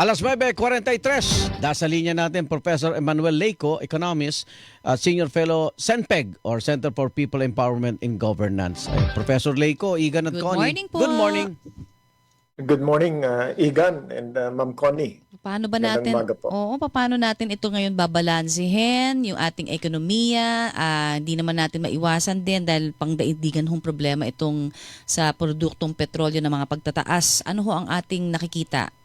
Alas 9:43, nasa linya natin Professor Emmanuel Leyco, economist, senior fellow CENPEG or Center for People Empowerment in Governance. Professor Leyco, Igan at Good Connie. morning po. Good morning. Good morning, Igan and Ma'am Connie. Paano ba Magandang natin? umaga po. Oo, paano natin ito ngayon babalansehin yung ating ekonomiya? Hindi naman natin maiwasan din dahil pangdaigdigan hong problema itong sa produktong petrolyo na mga pagtataas. Ano ho ang ating nakikita?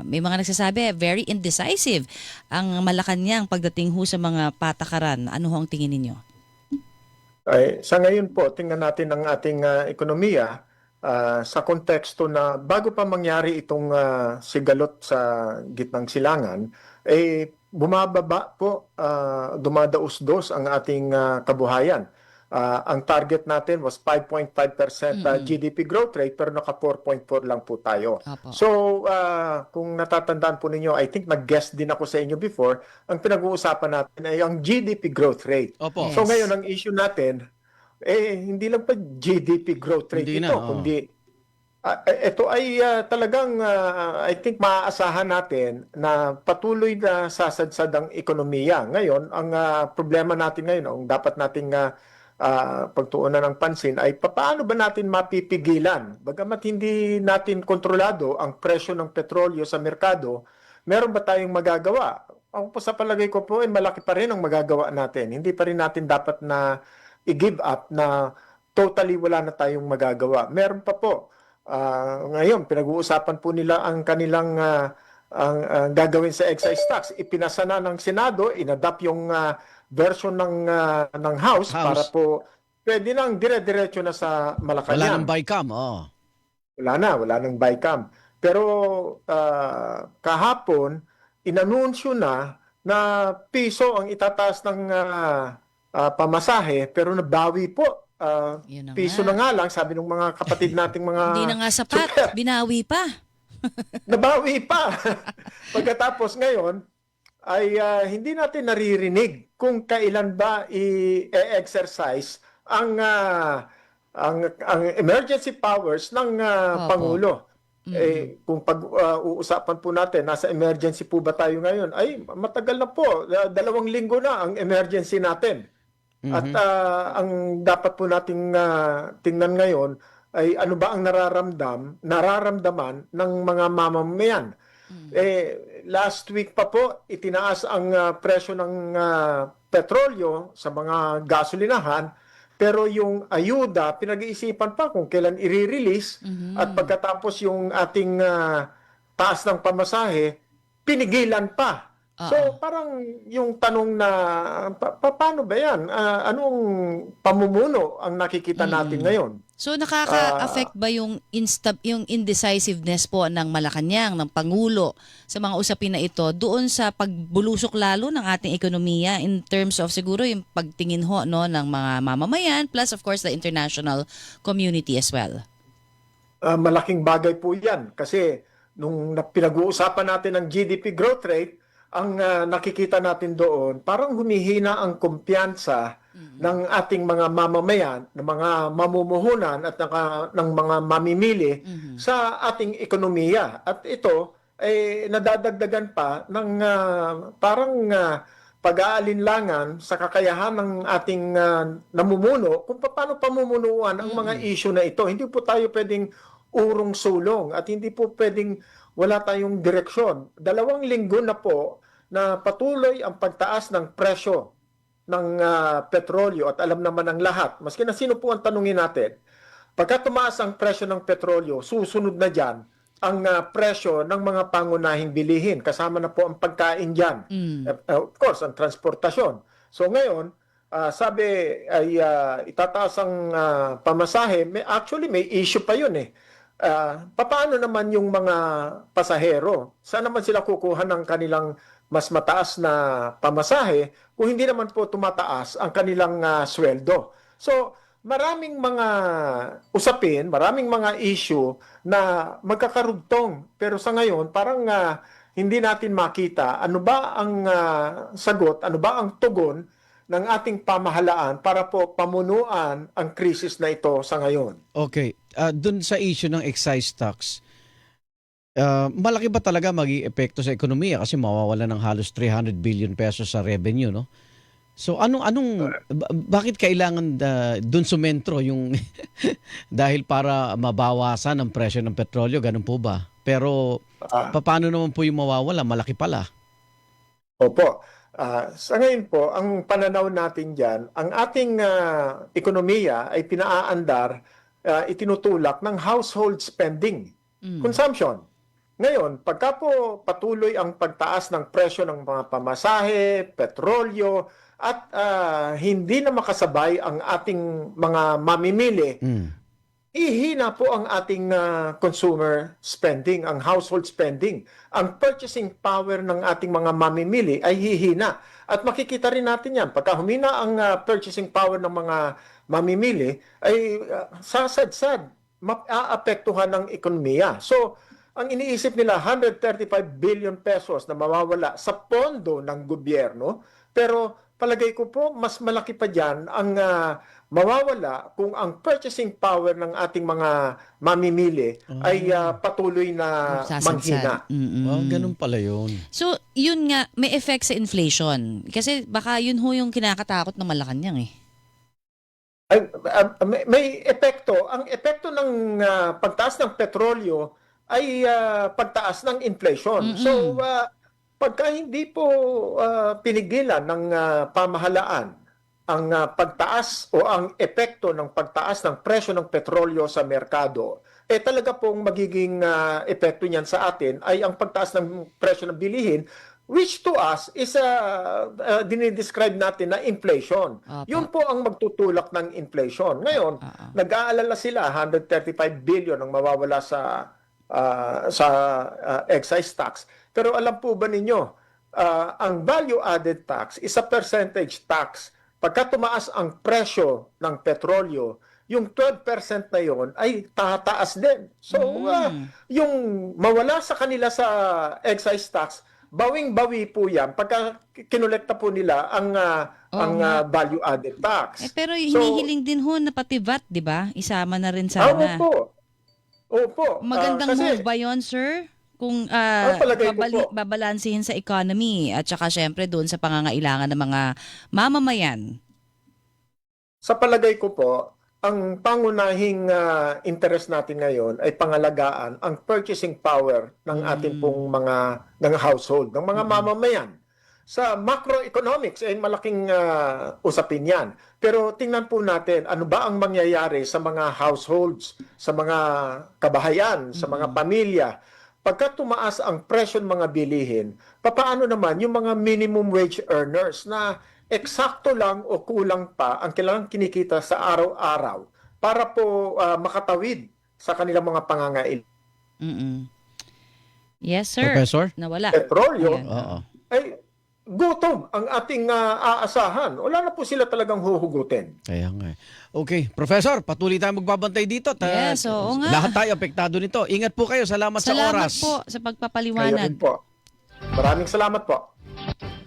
May mga nagsasabi, very indecisive ang Malacanang pagdating ho sa mga patakaran. Ano ho ang tingin ninyo? Sa ngayon po, tingnan natin ang ating ekonomiya sa konteksto na bago pa mangyari itong sigalot sa gitnang silangan, bumababa po, dumadausdos ang ating kabuhayan. Ang target natin was 5.5% GDP growth rate pero naka 4.4 lang po tayo. Opo. So kung natatandaan po ninyo, I think nag-guest din ako sa inyo before, ang pinag-uusapan natin ay ang GDP growth rate. Opo. Yes. So ngayon ang issue natin, hindi lang pa GDP growth rate Hindi ito, na, kundi ito ay talagang I think maaasahan natin na patuloy na sasadsad ang ekonomiya. Ngayon, ang problema natin ngayon, ang dapat nating pagtuunan ng pansin ay paano ba natin mapipigilan? Bagamat hindi natin kontrolado ang presyo ng petrolyo sa merkado, meron ba tayong magagawa? Ako po sa palagay ko po, malaki pa rin ang magagawa natin. Hindi pa rin natin dapat na i-give up na totally wala na tayong magagawa. Meron pa po. Ngayon, pinag-uusapan po nila ang kanilang ang gagawin sa excise tax. Ipinasa na ng Senado, inadapt yung version ng House para po pwede nang dire-diretso na sa Malacanang. Wala nang BICAM. Wala nang BICAM. Pero kahapon, inanunsyo na piso ang itataas ng pamasahe pero nabawi po. Yun na Piso nga. na nga lang, sabi ng mga kapatid nating mga Hindi na nga sapat. super. Binawi pa. Nabawi pa. Pagkatapos ngayon, ay hindi natin naririnig kung kailan ba i-exercise ang emergency powers ng Opo. Pangulo. Kung pag-uusapan po natin, nasa emergency po ba tayo ngayon? Ay, matagal na po. 2 linggo na ang emergency natin. At ang dapat po nating tingnan ngayon ay ano ba ang nararamdaman ng mga mamamayan. Last week pa po, itinaas ang presyo ng petrolyo sa mga gasolinahan, pero yung ayuda, pinag-iisipan pa kung kailan i-release at pagkatapos yung ating taas ng pamasahe, pinigilan pa. So parang yung tanong na paano ba yan? Anong pamumuno ang nakikita natin ngayon? So nakaka-affect ba yung indecisiveness po ng Malacanang, ng Pangulo sa mga usapin na ito doon sa pagbulusok lalo ng ating ekonomiya in terms of siguro yung pagtingin ho no ng mga mamamayan plus of course the international community as well? Malaking bagay po yan kasi nung pinag-uusapan natin ang GDP growth rate, ang nakikita natin doon, parang humihina ang kumpiyansa ng ating mga mamamayan, ng mga mamumuhunan at ng mga mamimili sa ating ekonomiya. At ito ay nadadagdagan pa ng parang pag-aalinlangan sa kakayahan ng ating namumuno kung paano pamumunuan ang mga issue na ito. Hindi po tayo pwedeng urong-sulong at hindi po pwedeng wala tayong direksyon. 2 linggo na po na patuloy ang pagtaas ng presyo ng petrolyo at alam naman ng lahat, maski na sino po ang tanungin natin, pagka tumaas ang presyo ng petrolyo, susunod na dyan ang presyo ng mga pangunahing bilihin. Kasama na po ang pagkain dyan. Of course, ang transportasyon. So ngayon, sabi ay itataas ang pamasahe. Actually, may issue pa yun eh. Paano naman yung mga pasahero? Saan naman sila kukuha ng kanilang mas mataas na pamasahe kung hindi naman po tumataas ang kanilang sweldo? So, maraming mga usapin, maraming mga issue na magkakarugtong. Pero sa ngayon, parang hindi natin makita ano ba ang sagot, ano ba ang tugon ng ating pamahalaan para po pamunuan ang krisis na ito sa ngayon. Okay. Dun sa issue ng excise tax, malaki ba talaga maging epekto sa ekonomiya kasi mawawala ng halos 300 billion pesos sa revenue, no? So bakit kailangan dun sumentro yung dahil para mabawasan ang presyo ng petrolyo, ganun po ba? Pero paano naman po yung mawawala? Malaki pala. Opo. Sa ngayon po, ang pananaw natin dyan, ang ating ekonomiya ay pinaaandar, itinutulak ng household spending, consumption. Ngayon, pagka po patuloy ang pagtaas ng presyo ng mga pamasahe, petrolyo, at hindi na makasabay ang ating mga mamimili, ihina po ang ating consumer spending, ang household spending. Ang purchasing power ng ating mga mamimili ay hihina. At makikita rin natin yan. Pagka humina ang purchasing power ng mga mamimili, ay sasadsad, maapektuhan ng ekonomiya. So, ang iniisip nila, 135 billion pesos na mawawala sa pondo ng gobyerno, pero palagay ko po, mas malaki pa dyan ang mawawala kung ang purchasing power ng ating mga mamimili ay patuloy na manghina. Ganun pala yun. So, yun nga, may effect sa inflation. Kasi baka yun ho yung kinakatakot ng Malacanang eh. May epekto. Ang epekto ng pagtaas ng petrolyo ay pagtaas ng inflation. So, pagka hindi po pinigilan ng pamahalaan ang pagtaas o ang epekto ng pagtaas ng presyo ng petrolyo sa merkado, talaga pong magiging epekto niyan sa atin ay ang pagtaas ng presyo ng bilihin, which to us is dinidescribe natin na inflation. Yun po ang magtutulak ng inflation. Ngayon, nag-aalala sila 135 billion ang mawawala sa excise tax. Pero alam po ba ninyo, ang value-added tax is a percentage tax. Pagka tumaas ang presyo ng petrolyo, yung 12% na yon ay tataas din. So, yung mawala sa kanila sa excise tax, bawing-bawi po yan pagka kinolekta po nila ang value-added tax. Pero hinihiling din ho na pati VAT, di ba? Isama na rin sana. Opo. Magandang move ba yun, sir? Kung babalansihin sa economy at saka syempre doon sa pangangailangan ng mga mamamayan. Sa palagay ko po, ang pangunahing interest natin ngayon ay pangalagaan ang purchasing power ng ating pong ng household, ng mga mamamayan. Sa macroeconomics, ay malaking usapin yan. Pero tingnan po natin, ano ba ang mangyayari sa mga households, sa mga kabahayan, sa mga pamilya. Pagka tumaas ang presyo ng mga bilihin, papaano naman yung mga minimum wage earners na eksakto lang o kulang pa ang kailangang kinikita sa araw-araw para po makatawid sa kanilang mga pangangailangan. Yes, sir. Professor? Nawala. Petrolyo, Oo. ay gutom ang ating aasahan. Wala na po sila talagang huhugutin. Kaya nga. Okay, Professor, patuloy tayo magbabantay dito. Yes, oo nga. Lahat tayo apektado nito. Ingat po kayo. Salamat sa oras. Salamat po sa Kayo pagpapaliwanag. rin po. Maraming salamat po.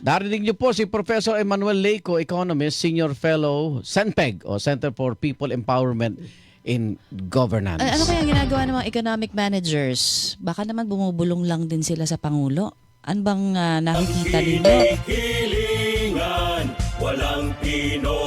Narinig niyo po si Professor Emmanuel Leyco, Economist, Senior Fellow, CENPEG o Center for People Empowerment in Governance. Ano kaya ginagawa ng mga economic managers? Baka naman bumubulong lang din sila sa Pangulo. Ano bang nakikita ninyo? Hilingan, walang Pinoy.